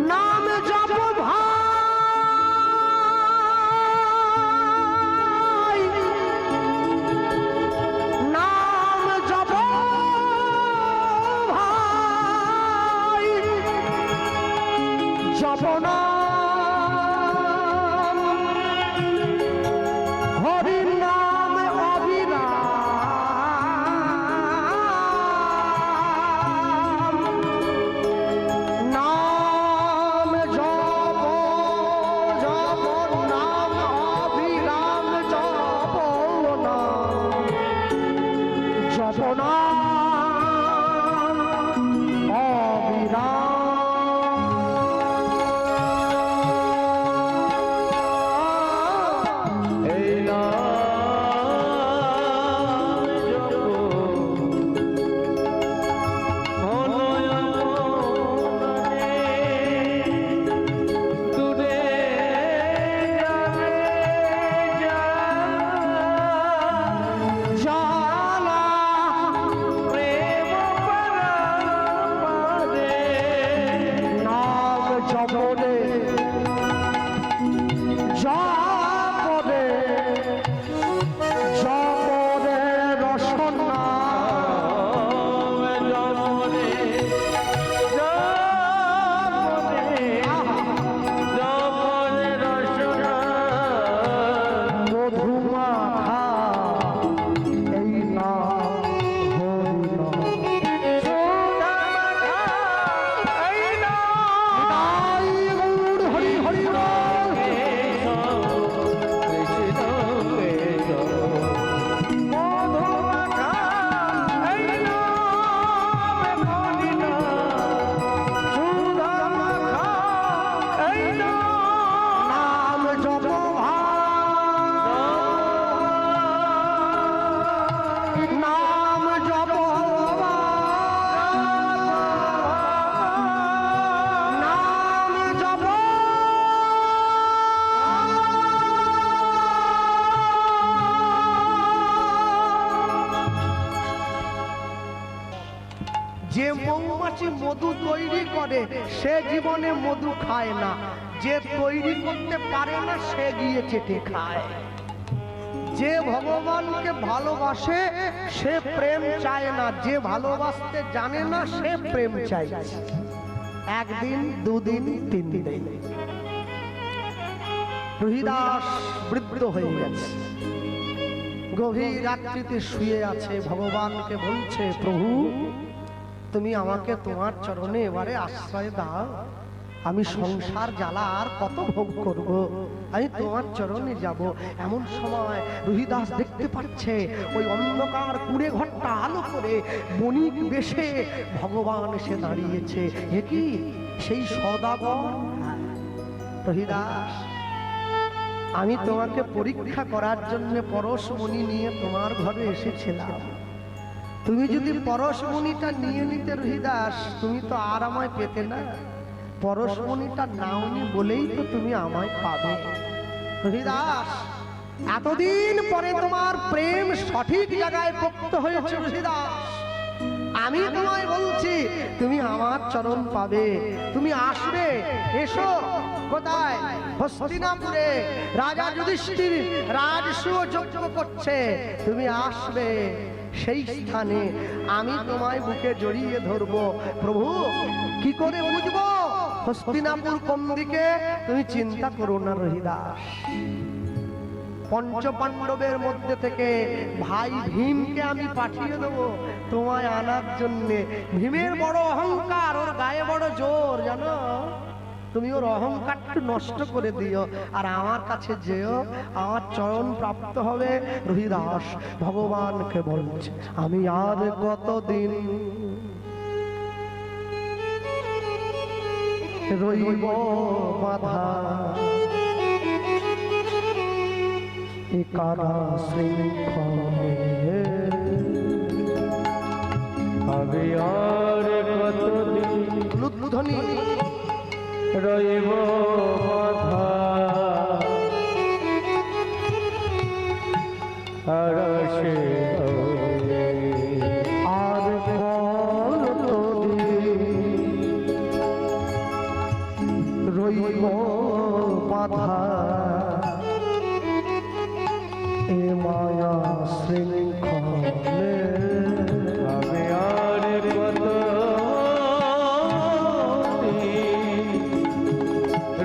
নাম জপ ভাই নাম জপ ভাই জপ নাম হরি নাম অবিরাম নাম জপ জপ নাম অবিরাম জপ নাম জপ নাম অবিরাম যে মৌমাছি মধু তৈরি করে সে জীবনে মধু খায় না, যে তৈরি করতে পারে না সে গিয়ে চেটে খায়। যে ভগবানকে ভালোবাসে সে প্রেম চায় না, যে ভালোবাসতে জানে না সে প্রেম চায়। একদিন, দুদিন, তিন দিন রহিদাস বৃদ্ধ হয়ে গেছে, গভীর রাত্রিতে শুয়ে আছে, ভগবানকে বলছে, প্রভু তুমি আমাকে তোমার চরণে এবারে আশ্রয় দাও, আমি সংসার জ্বালা আর কত ভোগ করব, আমি তোমার চরণে যাব। এমন সময় রহিদাস দেখতে পাচ্ছে ওই অন্ধকার কুড়ে ঘরটা আলো করে বণিক বেশে ভগবান এসে দাঁড়িয়েছে। এ কি সেই সদাগর? রহিদাস, আমি তোমাকে পরীক্ষা করার জন্য পরশমণি নিয়ে তোমার ঘরে এসেছিলাম। তুমি যদি পরশমণিটা নিয়ে নিতে রহিদাস, তুমি তো আর আমায় পেতে না। পরশমণিটা নাওনি বলেই তো তুমি আমায় পাবে। রহিদাস, এতদিন পরে তোমার প্রেম সঠিক জায়গায় পোক্ত হয়েছে রহিদাস। আমি তোমায় বলছি তুমি আমার চরণ পাবে, তুমি আসবে। এসো। কোথায়? হস্তিনাপুরে রাজা যুধিষ্ঠির রাজসূয় যজ্ঞ করছে, তুমি আসবে সেই স্থানে। আমি তোমায় বুকে জড়িয়ে ধরবো। প্রভু কি করে বুঝবো হস্তিনাপুর কোন দিকে? তুমি চিন্তা করো না রহিদাস, পঞ্চপাণ্ডবের মধ্যে থেকে ভাই ভীমকে আমি পাঠিয়ে দেবো তোমায় আনার জন্যে। ভীমের বড় অহংকার, ওর গায়ে বড় জোর, জানো? তুমি ওর অহংকারটা নষ্ট করে দিও, আর আমার কাছে যেও, আমার চরণ প্রাপ্ত হবে। রহিদাস ভগবানকে বলছে, আমি আর কতদিন রইব বাধা এ কারা শৃঙ্খলে, আমি আর কতদিন লুধ্বনি রইব বাধা আরশে তলে, আর কতদিন রইব বাধা এ মায়া শৃঙ্খলে, আমি আর কতদিন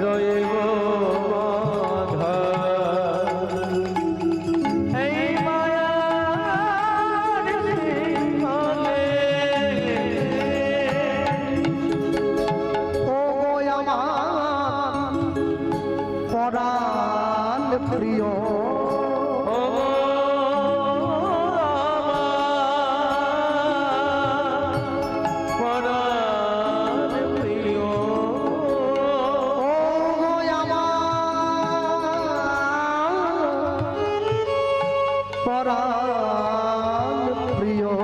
রইব বাধা এই মায়ার শৃঙ্খলে। ও আমার পরাণ প্রিয়, পরাণ প্রিয়,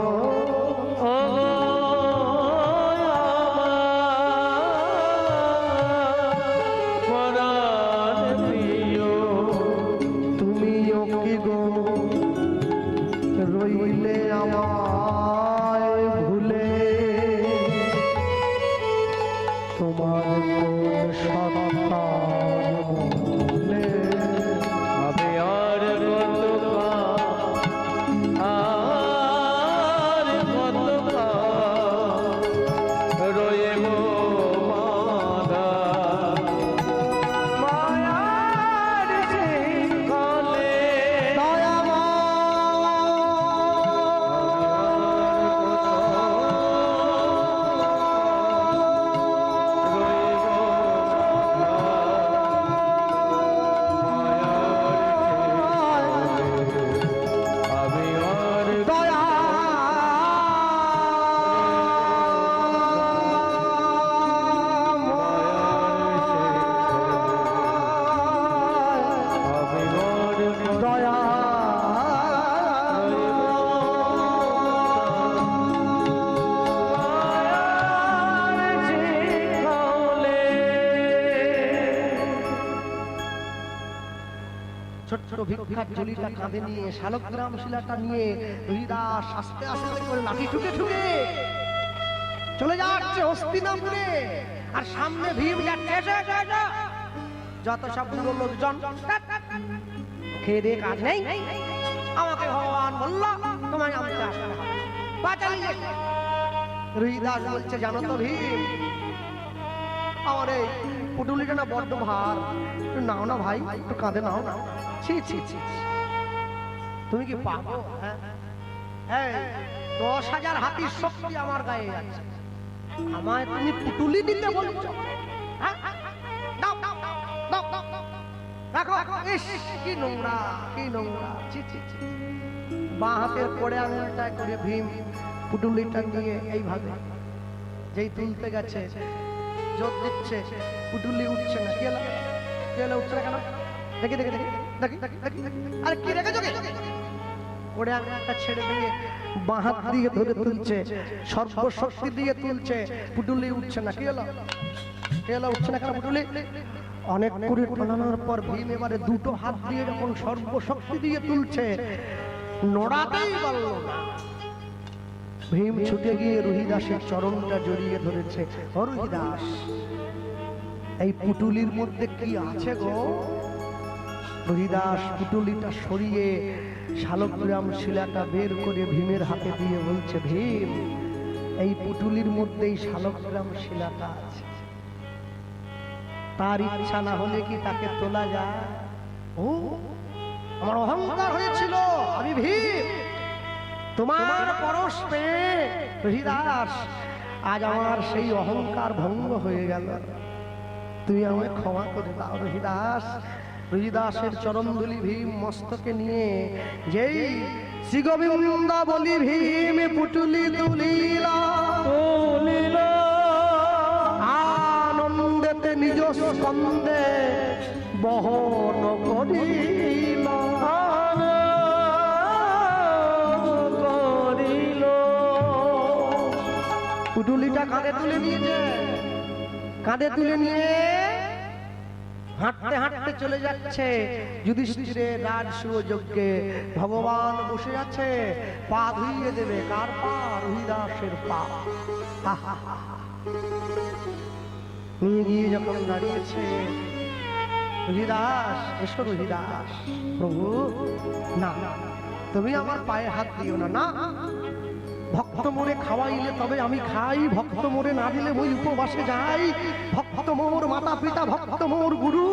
তুমিও কি গো রইলে আমায় ভুলে, তোমার কোন সন্তান বলে আমি আর রইব বাধা মায়ার শৃঙ্খলে। আমি আর ছোট্ট ভিক্ষার ঝুলিটা কাঁধে নিয়ে, শালগ্রাম শিলাটা নিয়ে রহিদাস আস্তে আস্তে করে লাঠি ঠুকে ঠুকে চলে যাচ্ছে হস্তিনাপুরে, আর সামনে ভীম যাচ্ছে। যত সব বুড়ো লোকজন, খেয়ে দিয়ে কাজ নেই, আমাকে ভগবান বলল তোমায় আমাকে আসতে হবে, পাঁচালি। রুহিদাস বলছে জানো তো ভীম, আমার এই পুটুলিটা না বড্ড ভার, একটু নাও না ভাই, একটু কাঁধে নাও না। ছি ছি ছি, তুমি কি পাবো? হ্যাঁ, 10,000 হাতির শক্তি আমার গায়ে আছে, আমায় তুমি পুটুলি দিতে বলছো? দাও দাও দাও দাও দাও, রাখো। ইস, কি নোংরা, কি নোংরা, ছি ছি ছি। বাঁ হাতের পড়ে আঙুলটায় করে ভীম পুটুলিটা নিয়ে এইভাবে যেই তুলতে গেছে, জোর দিচ্ছে, পুটুলি উঠছে না। কি হলো উঠছে না কেন? দেখি দেখি দেখি দেখি দেখি, আরে কি রেখেছো? পড়ে আঙুলটা ছেড়ে দিয়ে বাঁ হাত দিয়ে ধরে তুলছে, সর্বশক্তি দিয়ে তুলছে, পুটুলি উঠছে না। কি হলো? কি হলো, উঠছে না কেন পুটুলি? অনেক করে টানানোর পর ভীম এবারে দুটো হাত দিয়ে যখন সর্বশক্তি দিয়ে তুলছে, নড়াতেই পারল না। ভীম ছুটে গিয়ে রুহিদাসের চরণটা জড়িয়ে ধরেছে। ও রুহিদাস, এই পুটুলির মধ্যে কি আছে গো? রুহিদাস পুটুলিটা সরিয়ে শালগ্রাম শিলাটা বের করে ভীমের হাতে দিয়ে বলছে, ভীম, এই পুটুলির মধ্যেই শালগ্রাম শিলাটা আছে, তার ইচ্ছা না হলে কি তাকে তোলা যায়? ও, আমার অহংকার হয়েছিল, আমি ভীম, তোমার পরশ পেয়ে রুহিদাস, আজ আমার সেই অহংকার ভঙ্গ হয়ে গেল, তুমি আমায় ক্ষমা করে দাও রুহিদাস। রুহিদাসের চরণধুলি ভীম মস্তকে নিয়ে যেই শ্রী গোবিন্দ বলি ভীম পুটুলি তুলিলা, আনন্দেতে নিজ স্কন্ধে বহন করিল, পুটুলিটা কাঁধে তুলে নিয়েছে, কাঁধে তুলে নিয়ে হাঁটতে হাঁটতে চলে যাচ্ছে যুধিষ্ঠিরের রাজসূয় যজ্ঞে। ভগবান বসে আছে, পা ধুইয়ে দেবে। কার পা? রুহিদাসের পা। নিয়ে গিয়ে যখন দাঁড়িয়েছে, রুহিদাস, এসো রুহিদাস। প্রভু, না তুমি আমার পায়ে হাত দিও না। না, ভক্ত মোরে খাওয়াইলে তবে আমি খাই, ভক্ত মোরে না দিলে মই উপবাসে যাই, ভক্ত মোর মাতা পিতা, ভক্ত মোর গুরু,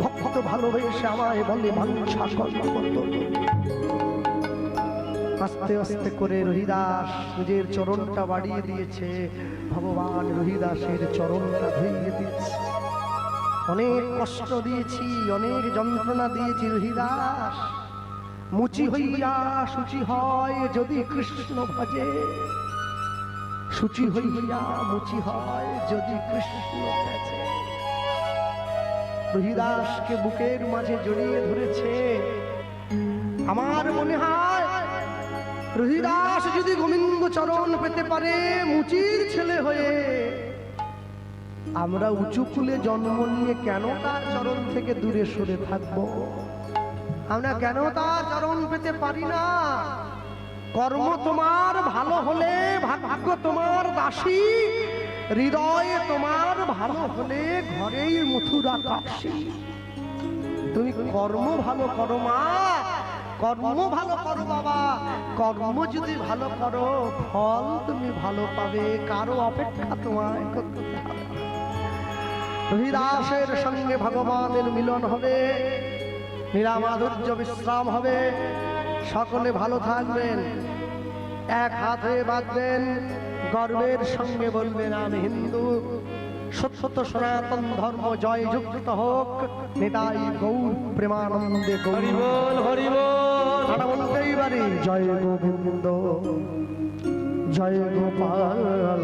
ভক্ত ভালোবেসে আমায় বলে বাঞ্ছা কর্ম করত। আস্তে আস্তে করে রুহিদাস নিজের চরণটা বাড়িয়ে দিয়েছে, ভগবান রুহিদাসের চরণটা ধুইয়ে দিয়েছে। অনেক কষ্ট দিয়েছি, অনেক যন্ত্রণা দিয়েছি রুহিদাস, মুচি হইয়া শুচি হয় যদি কৃষ্ণ ভজে, শুচি হইয়া মুচি হয় যদি কৃষ্ণ ভজে। রুহিদাসকে বুকের মাঝে জড়িয়ে ধরেছে। আমার মনে হয় রুহিদাস যদি গোবিন্দ চরণ পেতে পারে মুচির ছেলে হয়ে, আমরা উঁচু কুলে জন্ম নিয়ে কেন তার চরণ থেকে দূরে সরে থাকবো? আমরা কেন তার চরণ পেতে পারি না? কর্ম তোমার ভালো হলে ভাগ্য তোমার দাসী, হৃদয়ে তোমার ভালো হলে ঘরেই মথুরা কাশী। তুমি কর্ম ভালো করো মা, কর্ম ভালো করো বাবা, কর্ম যদি ভালো করো ফল তুমি ভালো পাবে, কারো অপেক্ষা তোমায় করতে হবে। রুহিদাসের সঙ্গে ভগবানের মিলন হবে, নীলামাধুর্য বিশ্রাম হবে। সকলে ভালো থাকবেন, এক হাত হয়ে বাঁধবেন, গর্বের সঙ্গে বলবেন আমি হিন্দু, সত্য সনাতন ধর্ম জয় যুক্ত হোক, নিতাই গৌর প্রেমানন্দে হরি বল হরি বল। বলতেই পারি জয় গোবিন্দ জয় গোপাল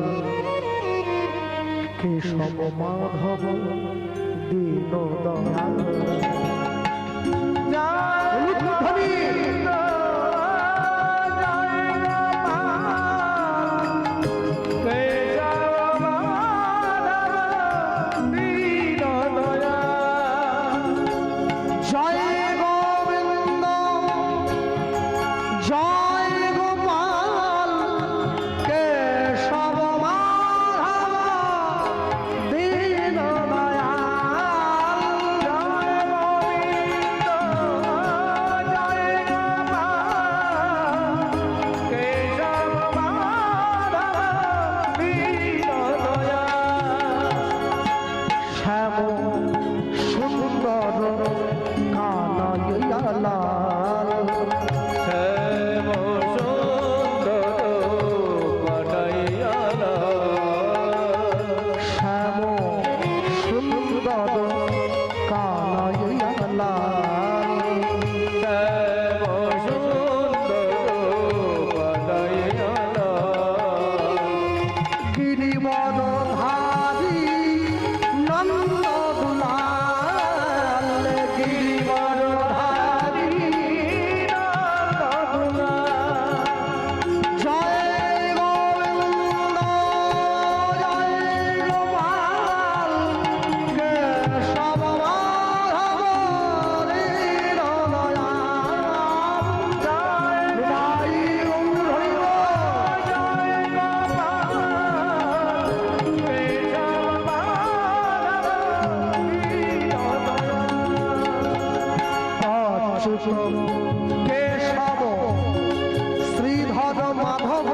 কেশব মাধব দীন দয়াল। শ্রীধর মাধব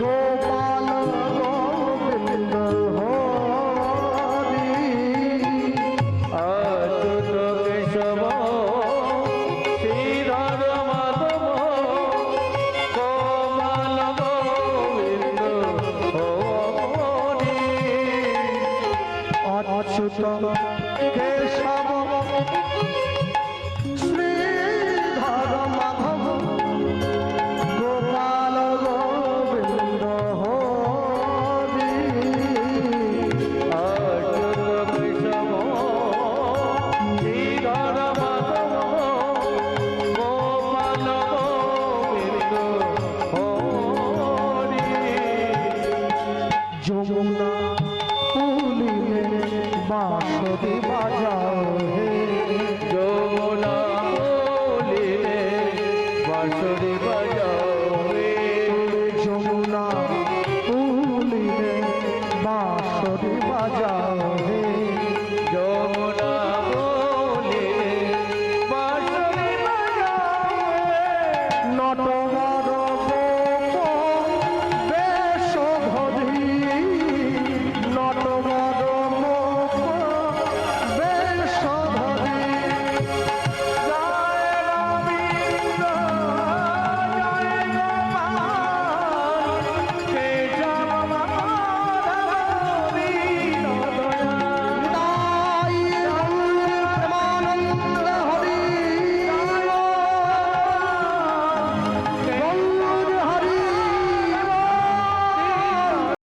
গোপাল গোবিন্দ হরি অচ্যুত কেশব শ্রীধর মাধব গোপাল গোবিন্দ হরি অচ্যুত কেশব শ্রীধর মাধব গোপাল গোবিন্দ হরি অচ্যুত কেশব শ্রীধর মাধব গোপাল গোবিন্দ হরি যমুনা পুলিনে বাঁশরি বাজা